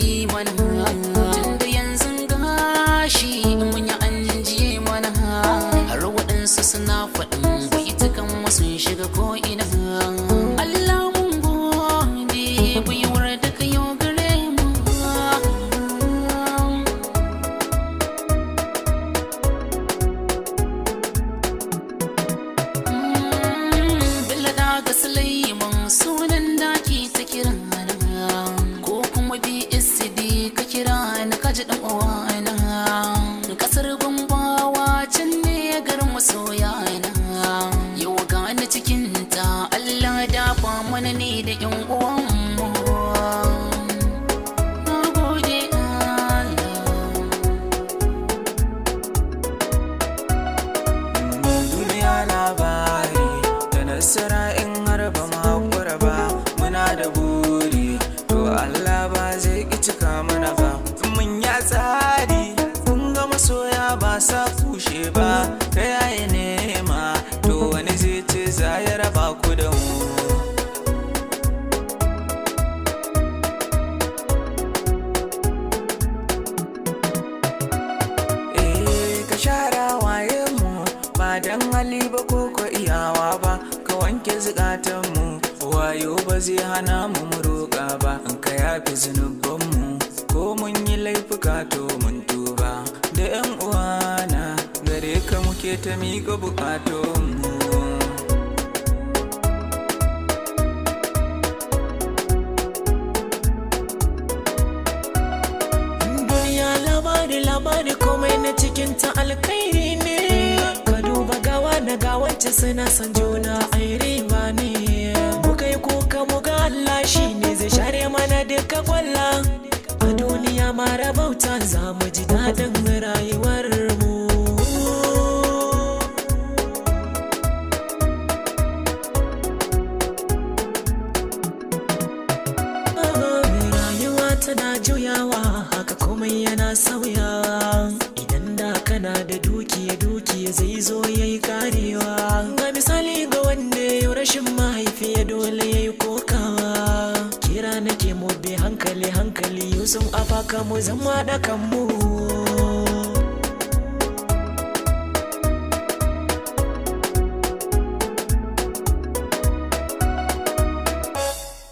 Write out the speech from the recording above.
yi mana tunda yanzu gashi mun yi an jiye mana har waɗansu suna faɗin baitukan wasu shiga ko'ina. Allah mun gode baiwar da ka yau gare mu. Bello daga Sulaiman sunan daki ta kira ko kuma BSD ka kira ni kaji dan uwana. Kasar Gombawa can ne garin masoyana, yau gani cikin ta Allah dafa mana ne da yan uwanmu. Na gode Allah. Duniya labari da nasara in har ba mu haƙura ba, muna da buri to Allah ba zai ki cika mana ba. Mun ya tsari kun ga masoya ba sa kushe ba, ta yaya nema to wani zai ce za ya raba ku da mu. Ka share waye mu ba dan hali ba ko iyawa ba, ka wanke zukatan mu wayo ba zai hana mu roƙa ba. In ka yafi zunuban mu ko mun yi laifuka to mun tuba, da yan uwana gare ka muke ta miƙa bukatun mu. Duniya labari komai na cikin ta alkhairi ne. Ka duba gawa da gawance suna son juna ai riba ne. Muka yi kuka muga Allah shi ne zai share mana duka kwalla. A duniya mara bauta za mu ji daɗin rayuwar mu. Rayuwa tana juyawa haka komai yana sauyawa. Idan da kana da dukiya zai zo yayi karewa. Ga misali ga wanda ya rashin mahaifiya dole yayi kokawa. Kira nake mu bi hankali Yusuf afaka mu zama da kanmu.